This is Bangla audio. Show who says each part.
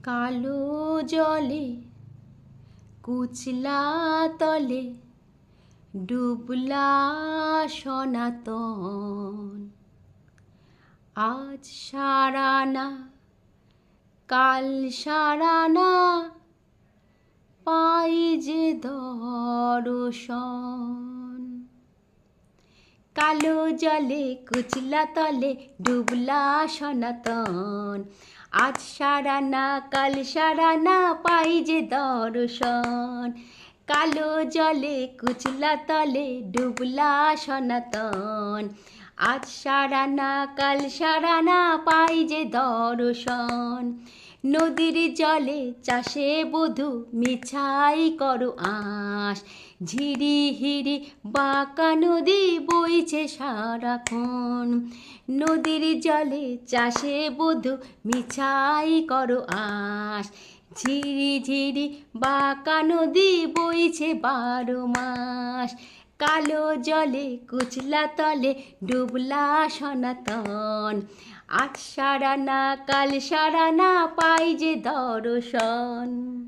Speaker 1: কালো জলে কুচলা তলে ডুবলা সনাতন। আজ সারানা কাল সারানা পাই যে দর্শন। কালো জলে কুচলা তলে ডুবলা সনাতন। আজ সারানা কাল সারানা পাই যে দর্শন। কালো জলে কুচলা তলে ডুবলা সনাতন। আজ সারানা কাল সারানা পাই যে দর্শন। নদীর জলে চাষে বধূ মিছাই করো আঁশ। ঝিরি হিরি বাঁকা নদী বইছে সারাক্ষণ। নদীর জলে চাষে বধূ মিছাই করো আঁশ। ঝিরি ঝিরি বাঁকা নদী বইছে 12 মাস। কালো জলে কুচলা তলে ডুবলা সনাতন। আজ সারানা কাল সারানা পাই যে দর্শন।